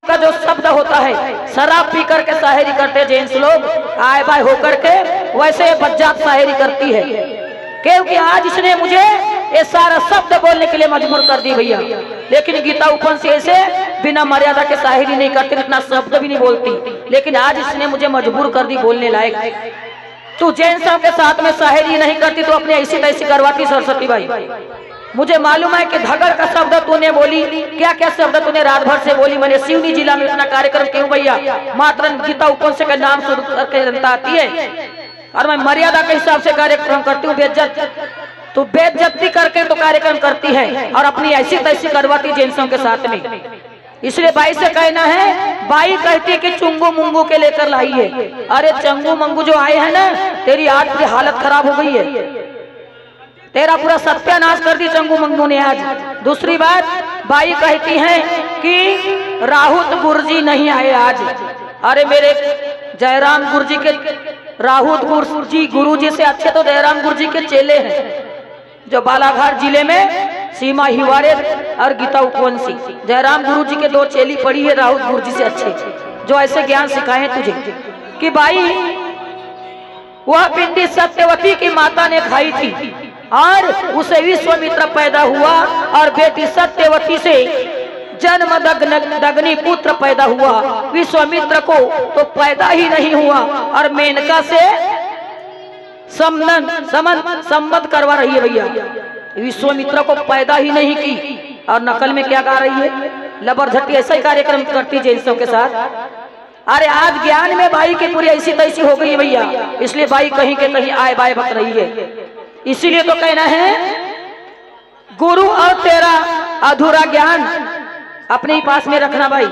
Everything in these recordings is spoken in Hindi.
का जो शब्द होता है, शराब पी करके शायरी करते जेंट्स लोग आए बाय होकर के, वैसे बज्जात शायरी करती है। क्योंकि आज इसने मुझे ये सारा शब्द बोलने के लिए मजबूर कर दी भैया। लेकिन गीता उपन से ऐसे बिना मर्यादा के शायरी नहीं करती, इतना शब्द भी नहीं बोलती, लेकिन आज इसने मुझे मजबूर कर दी बोलने लायक। तू जेंट्सों के साथ में शायरी नहीं करती तो अपने ऐसी तैसी करवाती सरस्वती भाई। मुझे मालूम है कि धगड़ का शब्द तूने बोली, क्या क्या शब्द तूने रात भर से बोली। मैंने सिवनी जिला में इतना कार्यक्रम क्यों भैया, मात्र गीता उपन से का नाम शुरू करके जनता आती है और मैं मर्यादा के हिसाब से कार्यक्रम करती हूँ। बेइज्जत तो बेइज्जती करके तो कार्यक्रम करती है और अपनी ऐसी तैसी करवाती जेंट्सों के साथ में। इसलिए बाई से कहना है, बाई कहती कि चुंगू मुंगू के लेकर लाई है। अरे चंगू मंगू जो आए हैं ना, तेरी आज की हालत खराब हो गई है, तेरा पूरा सत्यानाश कर दी चंगू मंगू ने आज। दूसरी बात, बाई कहती है कि राहुत गुरुजी नहीं आए आज। अरे मेरे जयराम गुरुजी के, राहुत गुरुजी से अच्छे तो जयराम गुरुजी के चेले हैं जो बालाघाट जिले में सीमा हिवारे और गीता उपवंशी। जयराम गुरुजी के दो चेली पड़ी है राहुत गुरुजी से अच्छे, जो ऐसे ज्ञान सिखाए तुझे कि भाई वह पिंडी सत्यवती की माता ने खाई थी और उसे विश्वामित्र पैदा हुआ और बेटी सत्यवती से जन्म दग्नि पुत्र पैदा हुआ। विश्वामित्र को तो पैदा ही नहीं हुआ और मेनका से संबंध करवा रही है भैया। विश्वामित्र को पैदा ही नहीं की और नकल में क्या गा रही है, लबरझट्टी। ऐसा ही कार्यक्रम करती है जेंट्सों के साथ। अरे आज ज्ञान में बाई की पूरी ऐसी तैसी हो गई भैया, इसलिए बाई कहीं के कहीं आए बाय बक रही है। इसीलिए तो कहना है, गुरु और तेरा अधूरा ज्ञान अपने ही पास में रखना भाई।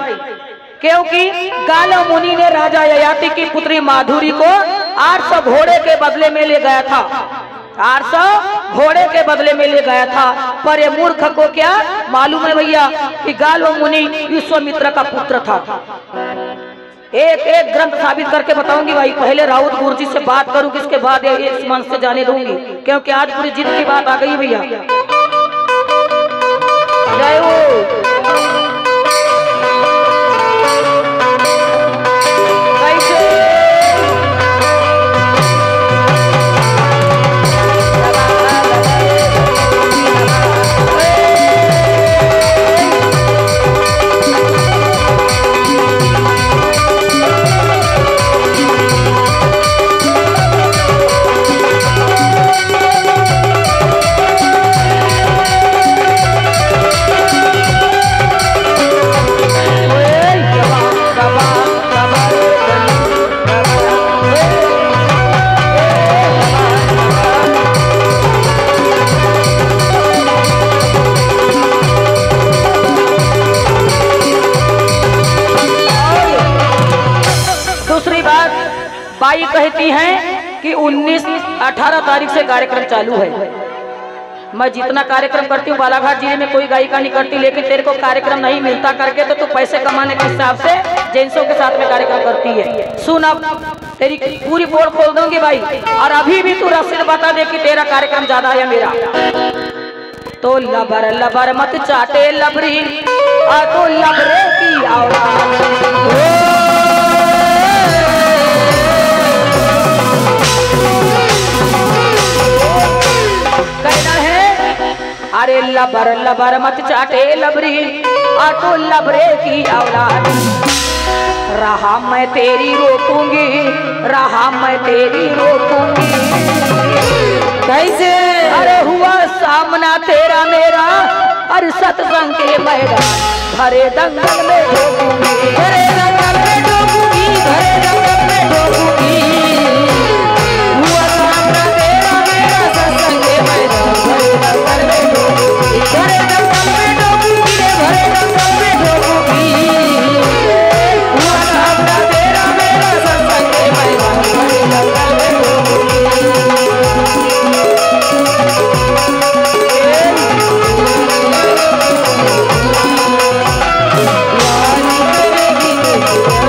क्योंकि गाल मुनि ने राजा ययाति की पुत्री माधुरी को 800 घोड़े के बदले में ले गया था, 800 घोड़े के बदले में ले गया था। पर ये मूर्ख को क्या मालूम है भैया कि गाल मुनि विश्वामित्र का पुत्र था। एक एक ग्रंथ साबित करके बताऊंगी भाई। पहले राउत गुरुजी से बात करूंगी, इसके बाद इस मंच से जाने दूंगी, क्योंकि आज पूरी जिद की बात आ गई भैया। जय हो। बाई कहती हैं कि 19-18 तारीख से कार्यक्रम चालू है। मैं जितना कार्यक्रम करती हूँ बालाघाट जिले में कोई गायिका नहीं करती, लेकिन तेरे को कार्यक्रम नहीं मिलता करके तो तू पैसे कमाने के हिसाब से जेंट्सों के साथ में कार्यक्रम करती है। सुन, अब तेरी पूरी पोल खोल दूंगी भाई, और अभी भी तू रसीद बता दे कि तेरा कार्यक्रम ज्यादा है या मेरा। तो लबर लबर मत चाटे लबरी, तो लबरे की औलाद। कहना है, अरे लबर लबर मत चाटे लबरी, तो लबरे की औलाद। रहा मैं तेरी रोकूंगी, रहा मैं तेरी रोकूंगी। कैसे? अरे हुआ सामना तेरा मेरा, अरे सत्संग के मैदान भरे दंगल में डूबूंगी, भरे दंगल में डूबूंगी, भरे दंगल में डूबूंगी। हुआ सामना तेरा मेरा, सत्संग के मैदान भरे दंगल में डूबूंगी, भरे दंगल में डूबूंगी, भरे दंगल में डूबूंगी। हुआ सामना तेरा मेरा, सत्संग के मैदान भरे दंगल में डूबूंगी। Yeah.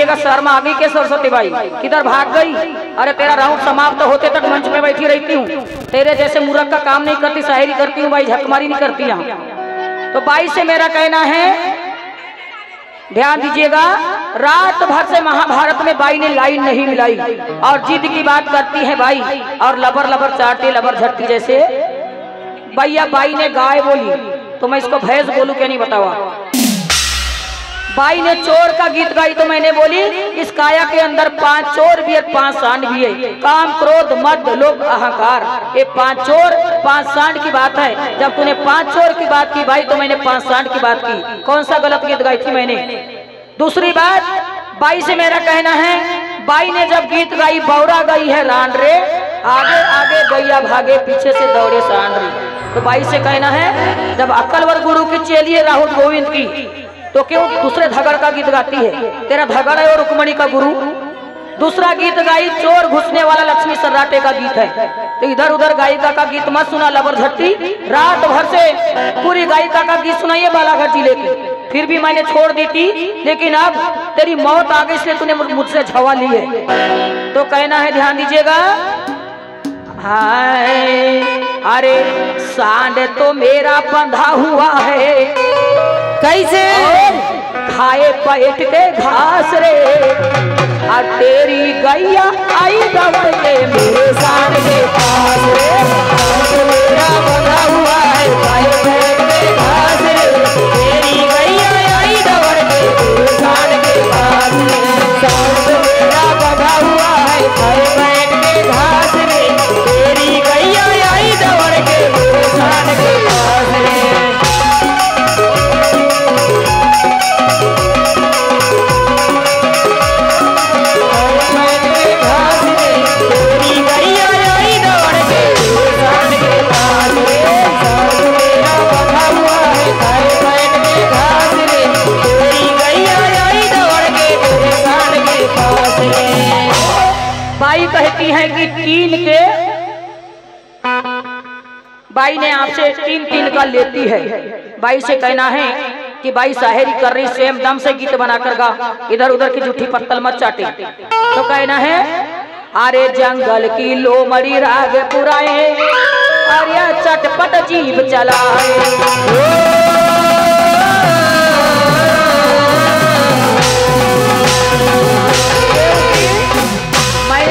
दीजिएगा। शर्मा आ गई के सरस्वती बाई, किधर भाग गई? अरे तेरा राउंड समाप्त होते तक मंच में बैठी रहती हूँ, तेरे जैसे मूर्ख का काम नहीं करती, शायरी करती हूँ भाई, झकमारी नहीं करती यहाँ। तो बाई से मेरा कहना है, ध्यान दीजिएगा, रात भर से महाभारत में बाई ने लाइन नहीं मिलाई और जिद की बात करती है बाई, और लबर लबर चाटती लबर झटती जैसे। भैया बाई ने गाय बोली तो मैं इसको भैंस बोलूं क्या नहीं बतावा। बाई ने चोर का गीत गाई तो मैंने बोली इस काया के अंदर 5 चोर भी है, 5 सांड भी है। काम क्रोध मद लोभ अहंकार, ये 5 चोर 5 सांड की बात है। जब तूने 5 चोर की बात की भाई तो मैंने 5 सांड की बात की। कौन सा गलत गीत गाई थी मैंने? दूसरी बात, बाई से मेरा कहना है, बाई ने जब गीत गाई बौरा गई है रान रे, आगे आगे गैया भागे पीछे से दौड़े सांड रे। तो बाई से कहना है, जब अक्कलवर गुरु की चेली है राहुल गोविंद की, तो क्यों दूसरे धगड़ का गीत गाती है? तेरा धगड़ है और रुक्मणी का गुरु। दूसरा गीत गाई चोर घुसने वाला लक्ष्मी सर्राटे का गीत है, तो इधर उधर गायिका का गीत मत सुना लबर झट्टी। रात भर से पूरी गायिका का गीत सुनाइए बालाघाट जिले की, फिर भी मैंने छोड़ दी थी, लेकिन अब तेरी मौत आ गई इसलिए तूने मुझसे झवा ली है। तो कहना है, ध्यान दीजिएगा, हाय अरे सांड तो मेरा बंधा हुआ है, कैसे खाए पेट के घास रे, और तेरी गैया आई दौड़ के मेरे सांड के पास रे, तो मेरा बंधा हुआ है खाए पेट के घास रे, तेरी गैया आई दौड़ के मेरे सांड के पास रे, सांड तो मेरा बंधा हुआ है खाए पेट के घास रे, तेरी गैया आई दौड़ के मेरे सांड के पास रे। बाई कहती है कि 3 के, बाई ने आपसे 3 का लेती है। बाई से कहना है कि बाई शायरी कर रही, सेम दम से गीत बनाकर गा, इधर उधर की झूठी पत्तल मत चाटे। तो कहना है, अरे जंगल की लोमड़ी राग पुराए, अरे चटपट जीभ चलाए,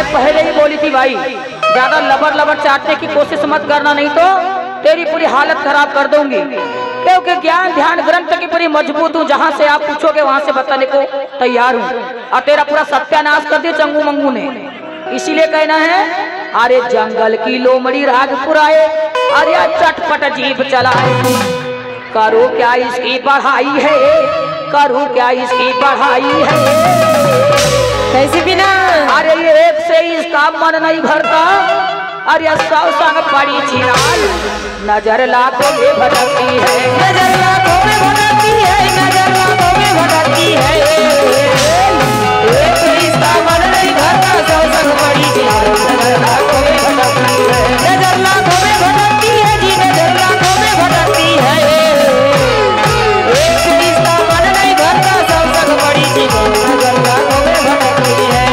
पहले ही बोली थी भाई, ज्यादा लबर लबर चाटने की कोशिश मत करना, नहीं तो तेरी पूरी हालत खराब कर दूंगी। क्योंकि ज्ञान ध्यान ग्रंथ की पूरी मजबूत हूँ, जहाँ से आप पूछोगे वहां से बताने को तैयार हूँ, और तेरा पूरा सत्यानाश कर दिया चंगू मंगू ने। इसीलिए कहना है, अरे जंगल की लोमड़ी राग पुराए, अरे चटपट जीभ चलाए, करो क्या इसकी बढ़ाई है, करूँ क्या इसकी बढ़ाई है, कैसे बिना, अरे ये एक से इसका मन नहीं भरता, अरे 100 संग पड़ी छिनाल, नजर लाखों में भटकती है, नजर लाखों में भटकती है, नजर लाखों में भटकती है, एक से इसका मन नहीं भरता, 100 संग पड़ी छिनाल, नजर लाखों में भटकती है, नजर लाखों में भटकती है जी, नजर लाखों में भटकती है, एक से इसका मन नहीं भरता, 100 संग पड़ी छिनाल, नजर लाखों में भटकती है।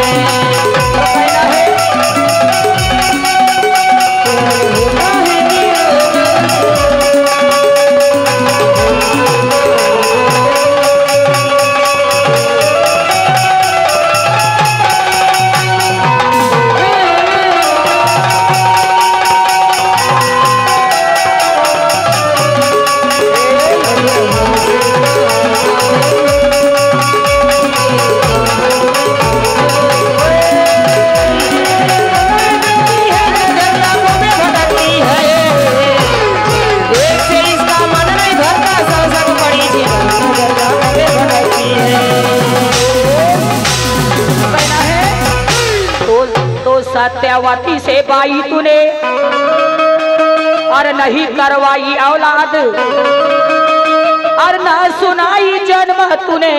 सत्यवती से बाई तूने और नहीं करवाई औलाद, और न सुनाई जन्म तूने।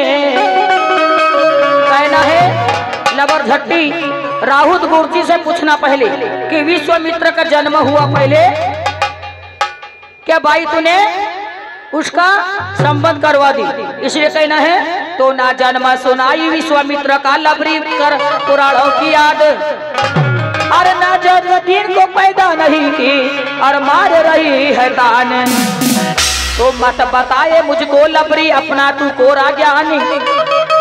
कहना है लबर झट्टी, राहुल गुरुजी से पूछना पहले कि विश्वामित्र का जन्म हुआ पहले क्या बाई तूने उसका संबंध करवा दी। इसलिए कहना है तो ना जन्म सुनाई विश्वामित्र का लबरी कर पुराणों की याद, और ना जन्म दिन को पैदा नहीं की और मार रही है तान। तो मत बताए मुझको लबरी अपना तू कोरा ज्ञानी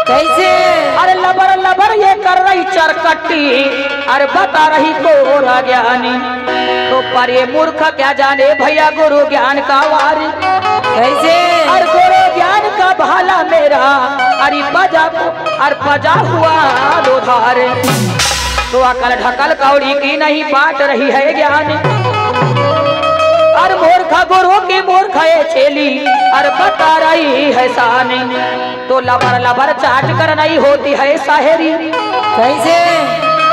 कैसे, अरे लबर लबर ये कर रही चरकट्टी, अरे बता रही कोरा ज्ञानी। तो पर ये मूर्ख क्या जाने भैया गुरु ज्ञान का वारी कैसे, अरे गुरु ज्ञान का भाला मेरा अरे पजा हुआ लोधार। तो अकल ढकल कौड़ी की नहीं बांट रही है ज्ञान, और मूर्ख गुरु की मूर्ख है छेली और बता रही है सानी। तो लबर लबर चाट कर नहीं होती है साहेरी कैसे,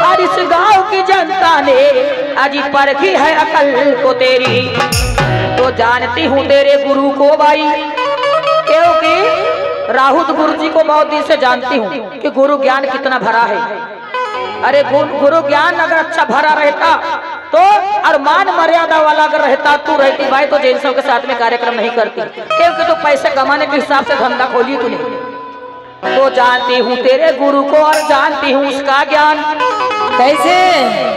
और इस गांव की जनता ने आज परखी है अकल को तेरी। तो जानती हूँ तेरे गुरु को भाई, क्योंकि राहुल गुरु जी को बहुत दिन से जानती हूँ कि गुरु ज्ञान कितना भरा है। अरे गुरु ज्ञान अगर अच्छा भरा रहता तो और मान मर्यादा वाला अगर रहता तू रहती भाई तो जेंट्सों के साथ में कार्यक्रम नहीं करती, क्योंकि तो पैसे कमाने के हिसाब से धंधा खोली तूने। तो जानती हूँ तेरे गुरु को और जानती हूँ उसका ज्ञान कैसे,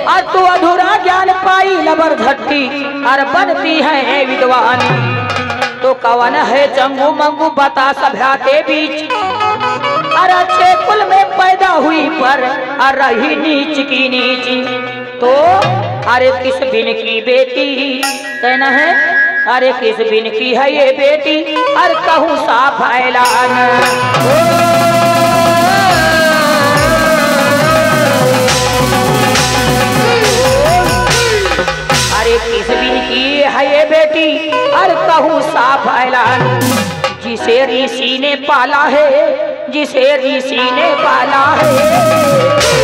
और तू अधूरा ज्ञान पाई लबर झट्टी और बनती है विद्वान। तो कवन है जंगू मंगू बता सभ्या के बीच, और अच्छे कुल में पैदा हुई पर और रही नीच की नीची। तो अरे किस बिन की बेटी कहना है, अरे किस बिन की है ये बेटी और कहूँ साफ ऐलान। अरे किस बिन की है ये बेटी और कहूँ साफ ऐलान। जिसे ऋषि ने पाला है, जिसे ऋषि ने पाला है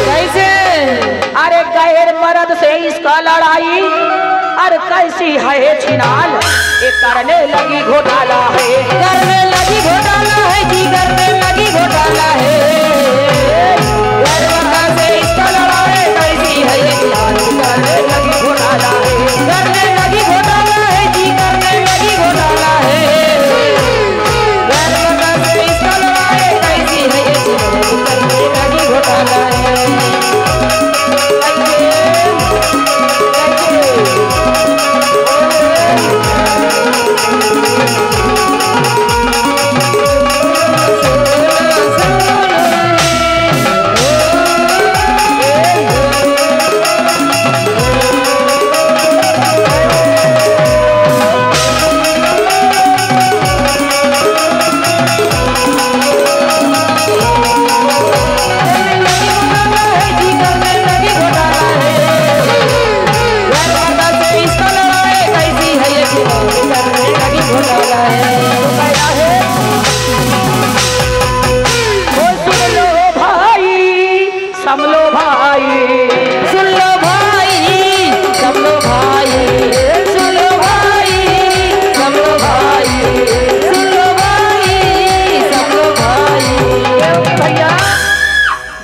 कैसे, अरे गैर मर्द से इसका लड़ाई और कैसी है छिनाल। ये करने लगी घोटाला है, करने लगी घोटाला है जी, करने लगी घोटाला है। गैर मर्द से इसका लड़ाई कैसी है ये छिनाल, करने लगी घोटाला है, करने लगी घोटाला है जी, करने लगी घोटाला है।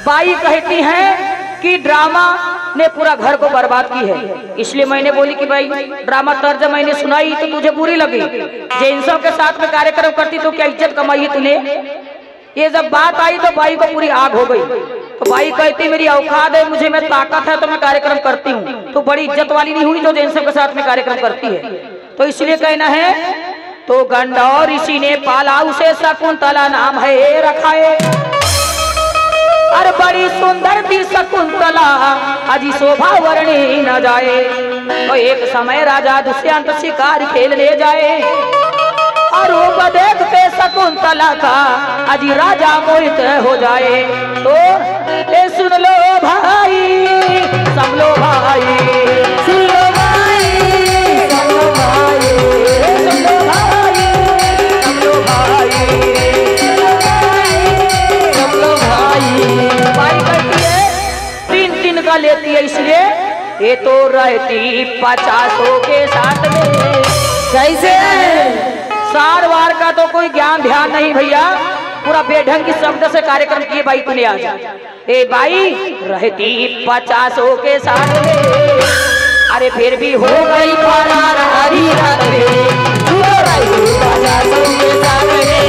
बाई कहती हैं कि ड्रामा ने पूरा घर को बर्बाद की है, इसलिए मैंने बोली कि भाई ड्रामा तर्ज मैंने सुनाई तो तुझे बुरी लगी। जेंट्सों के साथ में कार्यक्रम करती तो क्या इज्जत कमाई है तूने। ये जब बात आई तो बाई को पूरी आग हो गई। तो बाई कहती मेरी औकात है, मुझे में ताकत है तो मैं कार्यक्रम करती हूँ। तो बड़ी इज्जत वाली नहीं हुई जो जेंट्सों के साथ में कार्यक्रम करती है। तो इसलिए कहना है तो गंडौर ऋषि ने पाला उसे शकुंतला नाम है रखाए, और बड़ी सुंदर थी शकुंतला अजी शोभा वर्णी न जाए। तो एक समय राजा दुष्यंत शिकार खेलने जाए, और वो देखते शकुंतला का अजी राजा मोहित हो जाए। तो ए सुन लो भाई, सब लो भाई, सुन लो भाई, सब लो भाई, सुन लो भाई, सब लो भाई, सब लो भाई। भाई कहती है 3 का लेती है, इसलिए ये तो रहती 50 के साथ में कैसे। सार वार का तो कोई ज्ञान ध्यान नहीं भैया, पूरा बेढंग की शब्द से कार्यक्रम किए बाई तूने आज। ए बाई रहती 50 के साथ में, अरे फिर भी हो गई फरार हरी रात में। पचासों के साथ में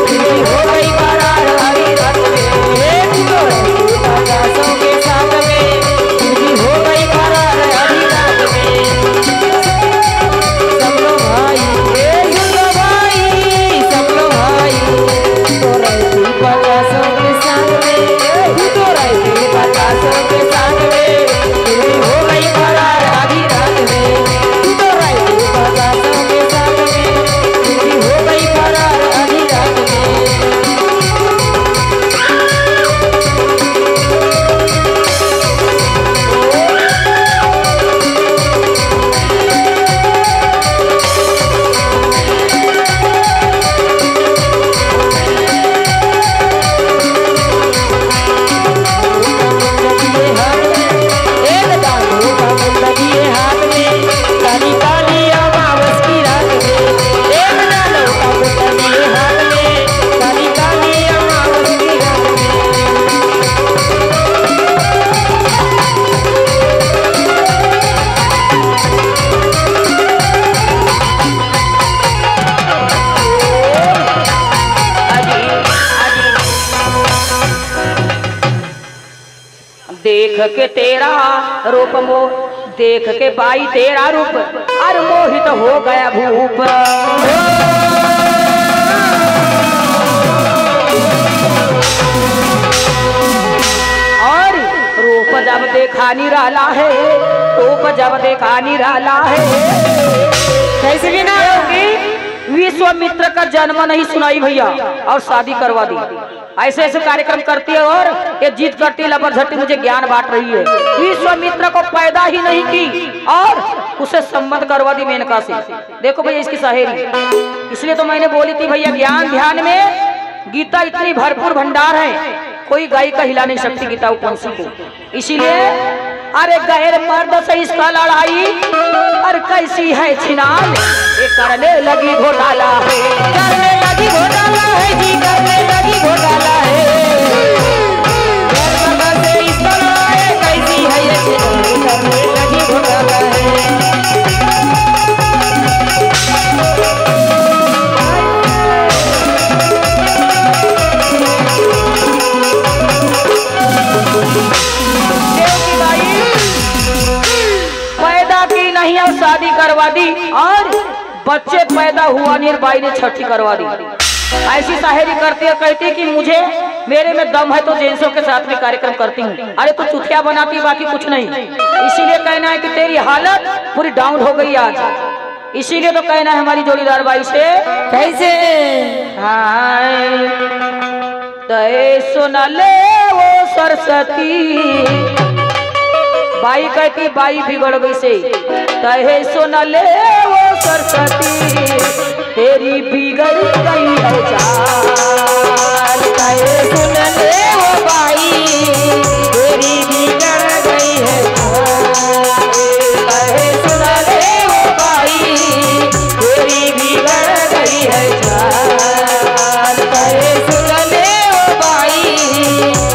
फिर हो गई करार आधी रात में। तो रहती पचासों के साथ में फिर हो गई करार आधी रात में। सब लोग भाई सब लोग भाई तो रहती पचासों के साथ में, तो रहती पचासों के साथ में फिर भी हो गई करार आधी रात में। तो रहती पचासों के साथ में फिर भी हो गई करार आधी रात में। देख के तेरा रूप देख के बाई तेरा रूप और मोहित हो गया भूप। और रूप जब देखा निराला है, रूप जब देखा निराला है। कैसे भी ना होगी विश्वामित्र का जन्म नहीं सुनाई भैया और शादी करवा दी। ऐसे ऐसे कार्यक्रम करती है और ये जीत करती है, लबरझट्टी मुझे ज्ञान बांट रही है। विश्वामित्र को पैदा ही नहीं की और उसे संबंध करवा दी मेनका से। देखो भैया इसकी सहेली, इसलिए तो मैंने बोली थी भैया ज्ञान ध्यान में गीता इतनी भरपूर भंडार है, कोई गाय का हिला नहीं सकती गीता उपनिषद को। इसीलिए अरे गैर मर्द से इसका लड़ाई और कैसी है छिनाल, ये करने लगी घोटाला है, करने लगी घोटाला है जी, करने लगी घोटाला है। गैर मर्द से इसका लड़ाई कैसी है ये छिनाल, करने लगी घोटाला है। पैदा की नहीं और शादी करवा दी और बच्चे पैदा हुआ नहीं, बाई ने छठी करवा दी। ऐसी शायरी करती है, कहती कि मुझे मेरे में दम है तो जेंट्सों के साथ में कार्यक्रम करती हूँ। अरे तू चुतिया बनाती बाकी कुछ नहीं। इसीलिए कहना है कि तेरी हालत पूरी डाउन हो गई आज। इसीलिए तो कहना है हमारी जोड़ीदार बाई से कैसे तय सुन ले वो सरस्वती। बाई कहती बाई बिगड़ गई से तहे सुन ले वो सरस्वती, तेरी बिगड़ गई है चाल। तहे सुन ले वो बाई, तेरी बिगड़ गई है चाल। तहे सुन ले वो बाई, तेरी बिगड़ गई है चाल। तहे सुन ले वो बाई,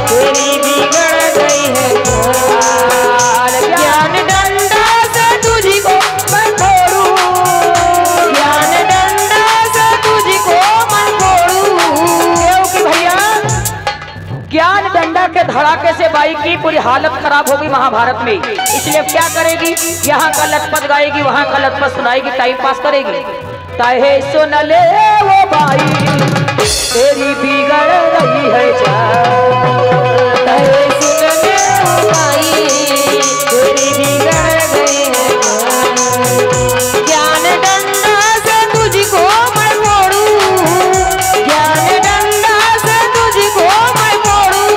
तेरी बिगड़ गई है चाल। ज्ञान डंडा से तुझको मैं फोड़ूं, ज्ञान डंडा से तुझको मैं फोड़ूं। क्योंकि भैया ज्ञान डंडा के धड़ाके से बाई की पूरी हालत खराब हो गई महाभारत में। इसलिए क्या करेगी, यहाँ का लखपत गाएगी, वहाँ का लखपत सुनाएगी, टाइम पास करेगी। तहे सुन ले वो बाई, तेरी बिगड़ गई है चाल। तहे सुन ले वो बाई, तेरी बिगड़ गई है चाल। ज्ञान डंडा से तुझको मैं फोड़ूं, ज्ञान डंडा से तुझको मैं फोड़ूं,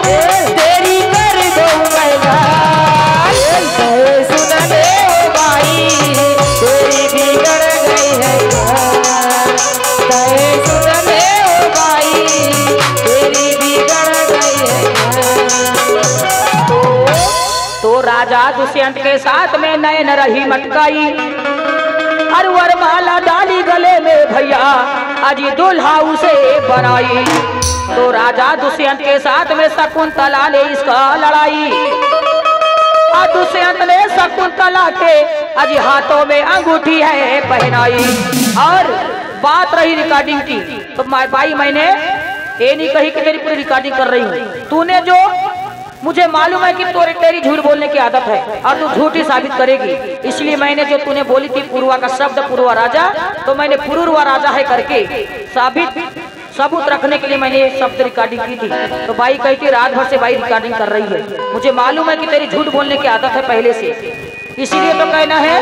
तेरी कर दूं मैं गाल। तहे सुन ले वो बाई, तेरी बिगड़ गई है चाल। तहे सुन ले वो बाई, तेरी बिगड़ गई है चाल। तो राजा दुष्यंत के साथ में नैन रही मटकाई और वरमाला डाली गले में भैया अजी दुल्हा उसे बनाई। तो राजा दुष्यंत के साथ में शकुंतला ने इसका लड़ाई और दुष्यंत ने शकुंतला के अजी हाथों में अंगूठी है पहनाई और बात रही रिकॉर्डिंग की, तो भाई मैंने ये नहीं कही कि तेरी पूरी रिकॉर्डिंग कर रही हूँ। तूने जो, मुझे मालूम है कि तेरी झूठ बोलने की आदत है और तू झूठी साबित करेगी, इसलिए मैंने जो तूने बोली थी पूर्वा का शब्द पूर्वा राजा, तो मैंने पूर्वा राजा है करके सबूत रखने के लिए मैंने ये शब्द रिकॉर्डिंग की थी। तो भाई कहती रात भर से भाई रिकॉर्डिंग कर रही है, मुझे मालूम है कि तेरी झूठ बोलने की आदत है पहले से, इसीलिए तो कहना है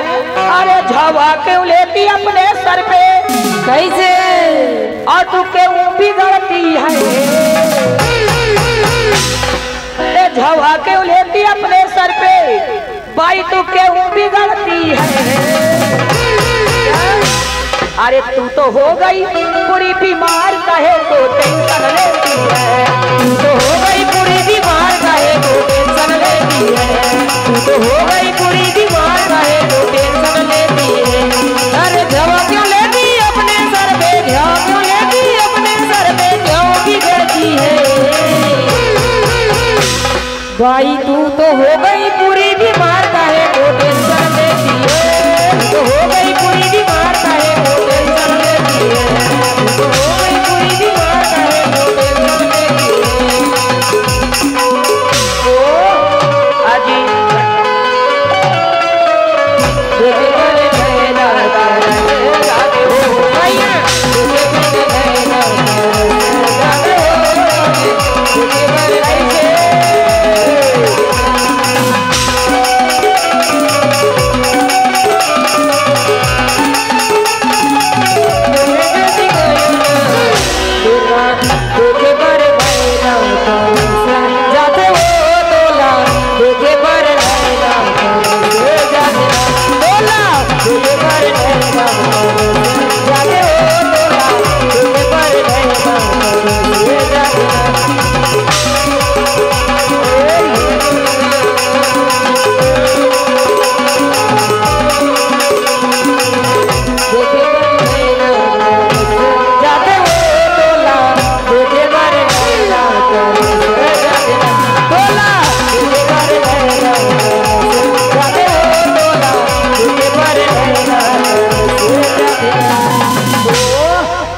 अरे झवा क्यों लेती अपने सर पे कैसे, और तू क्यों बिगड़ती है, झवा क्यों लेती अपने सर पे भाई तू क्यों बिगड़ती है। अरे तू तो हो गई पूरी बीमार काहे को टेंशन लेती है, तू तो हो गई पूरी बीमार काहे को टेंशन लेती है, तू तो हो गई पूरी बीमार काहे को टेंशन लेती है। अरे झवा क्यों लेती अपने सर पे, झवा क्यों लेती अपने सर पे, क्यों बिगड़ती है भाई तू तो हो गई पूरी बीमार काहे को टेंशन लेती है, तू तो हो गई पूरी बीमार काहे को टेंशन लेती है, तू तो हो गई पूरी बीमार काहे को टेंशन लेती है। ओ अजी देखे गले भैया जाते हो भैया, देखे गले भैया जाते हो, देखे गले ऐसे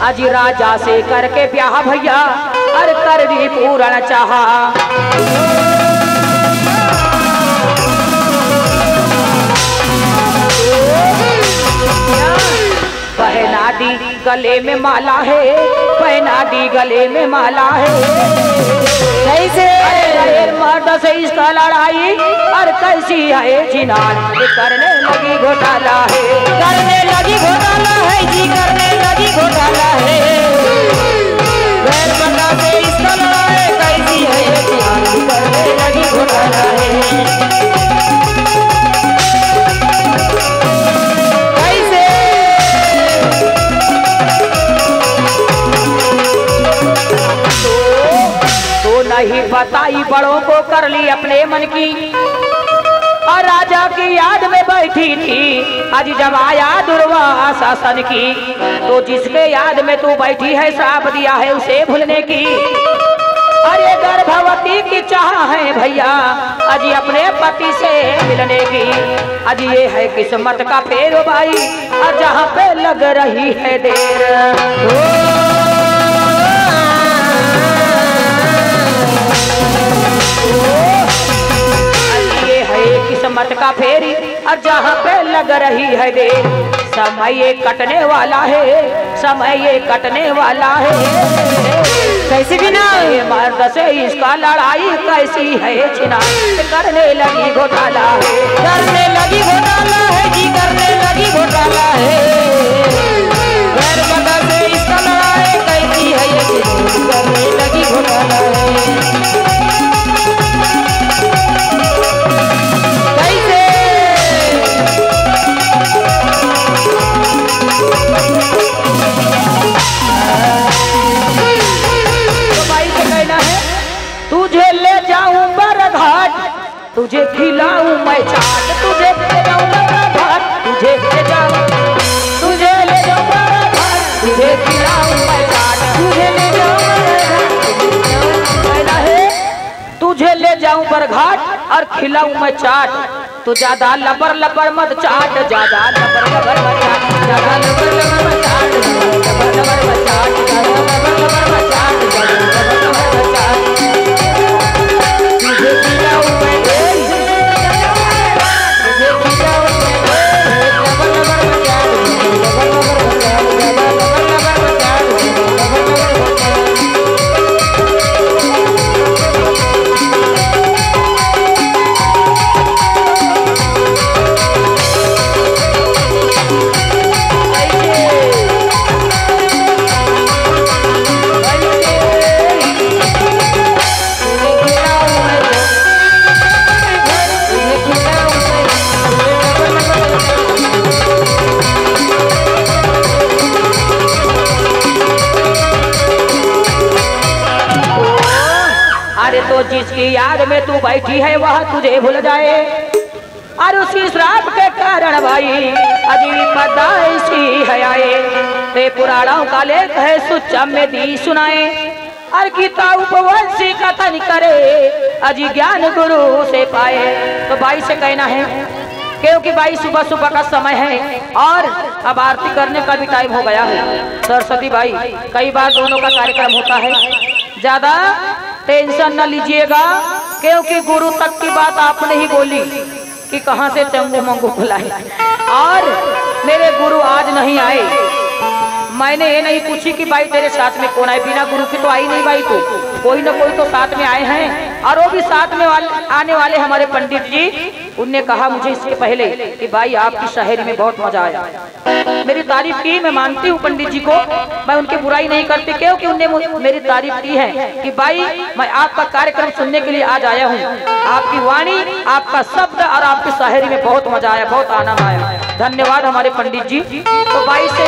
आज राजा से करके ब्याह भैया और कर भी पूर्ण चाहा, पहना दी गले में माला है, पहना दी गले में माला है, कैसे मर्द से इसका लड़ाई और कैसी है जिनान, करने लगी घोटाला है, करने लगी घोटाला है जी, करने लगी घोटाला है, मर्द से इसका लड़ाई कैसी है जिनान, करने लगी घोटाला है। नहीं बताई बड़ों को कर ली अपने मन की, और राजा की याद में बैठी थी आज जब आया दुर्वासा सन की, तो जिसके याद में तू बैठी है श्राप दिया है उसे भूलने की, अरे गर्भवती की चाह है भैया आज अपने पति से मिलने की, आज ये है किस्मत का फेर भाई और जहाँ पे लग रही है देर, ये है किस्मत का फेरी और जहाँ पे लग रही है देर, समय ये कटने वाला है, समय ये कटने वाला है, कैसे भी ना मर्द से इसका लड़ाई कैसी है छिना, करने लगी घोटाला है, करने लगी घोटाला है जी, करने लगी घोटाला है, मर्द से इसका लड़ाई कैसी है ये करने लगी घोटाला है। तुझे ले जाऊं बरघाट, तुझे खिलाऊं मैं चाट, तुझे ले जाऊं बरघाट, तुझे ले जाऊं, तुझे ले जाऊं बरघाट, तुझे खिलाऊं मैं चाट, तुझे ले जाऊं बरघाट, तुझे ले जाऊं बरघाट और खिलाऊं मैं चाट, तू ज्यादा लबर लबर मत चाट, ज्यादा लबर लबर मत चाट, ज्यादा लबर लबर मत चाट, लबर लबर मत चाट, ज्यादा लबर लबर मत चाट, ज्यादा लबर लबर मत चाट। तुझे किया हूँ मैं तुझे किया हूँ मैं लबर लबर मत चाट, लबर लबर मत चाट, ज्यादा लबर लबर मत चाट, लबर लबर मत चाट। तो जिसकी याद में तू बैठी है वह तुझे भूल जाए, और उसी श्राप के कारण भाई अजीब पैदाइशी है आए। ते पुराणों का लेख है सुच्चा में दी सुनाए, और गीता उपवंशी कथन करे अजी ज्ञान गुरु से पाए। तो भाई से कहना है क्योंकि भाई सुबह सुबह का समय है और अब आरती करने का भी टाइम हो गया है। सरस्वती भाई कई बार दोनों का कार्यक्रम होता है, ज्यादा टेंशन न लीजिएगा, क्योंकि गुरु तक की बात आपने ही बोली कि कहां से चंगू मंगू बुलाए, और मेरे गुरु आज नहीं आए। मैंने ये नहीं पूछी कि भाई तेरे साथ में कौन आए, बिना गुरु की तो आई नहीं भाई, तो कोई ना कोई तो साथ में आए हैं, और वो भी साथ में आने वाले हमारे पंडित जी। उनने कहा मुझे इसके पहले कि भाई आपकी शायरी में बहुत मजा आया। मेरी तारीफ की, मैं मानती हूँ पंडित जी को, मैं उनकी बुराई नहीं करती, क्योंकि उनने मेरी तारीफ की है कि भाई मैं आपका कार्यक्रम सुनने के लिए आज आया हूँ। आपकी वाणी, आपका शब्द और आपकी शायरी में बहुत मजा आया, बहुत आनंद आया। धन्यवाद हमारे पंडित जी। तो भाई से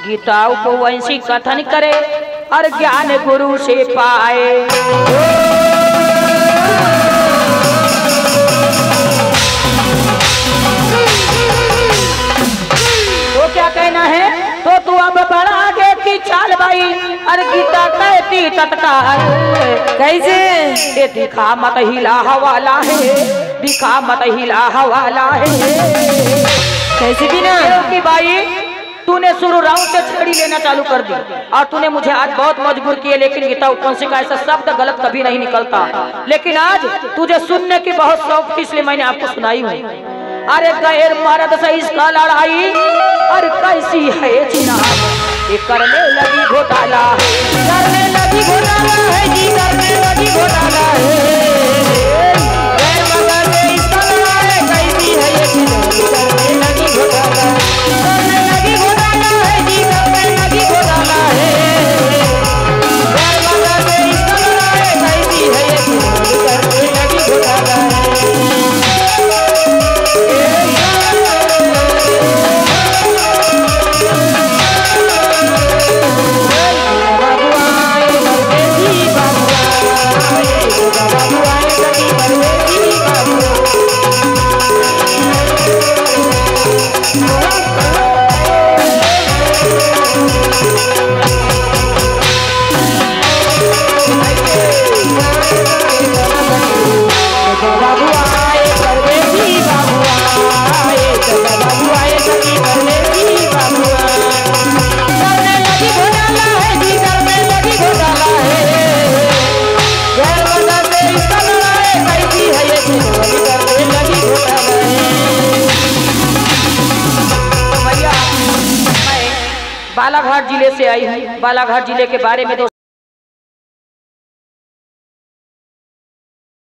गीता उपवंशी कथन करे और ज्ञान गुरु से पाए। तो क्या कहना है, तो तू अब बढ़ा आगे की चाल भाई, और गीता कहती तत्काल कैसे ये दिखा मत हिला हवाला है, दिखा मत हिला हवाला है। कैसे भी ना कि भाई तूने शुरू राउंड से छड़ी लेना चालू कर दी, और तूने मुझे आज बहुत मजबूर किए, लेकिन गीता उपवंशी का ऐसा शब्द गलत कभी नहीं निकलता। लेकिन आज तुझे सुनने की बहुत शौक थी, इसलिए मैंने आपको सुनाई हूँ। अरे गैर मर्द से इसका लड़ाई, और कैसी है चिनार, ये करने लगी घोटाला है, करने लगी घोटाला है जी, करने लगी घोटाला है। गैर मर्द से इसका लड़ाई, कैसी है ये चिनार, करने लगी घोटाला, करने लगी घोटाला है जी, करने लगी घोटाला है। गैर मर्द से इसका लड़ाई, कैसी है ये चिनार, करने लगी घोटाला है। बाबू बालाघाट जिले से आई हूँ। बालाघाट जिले के बारे में दोस्तों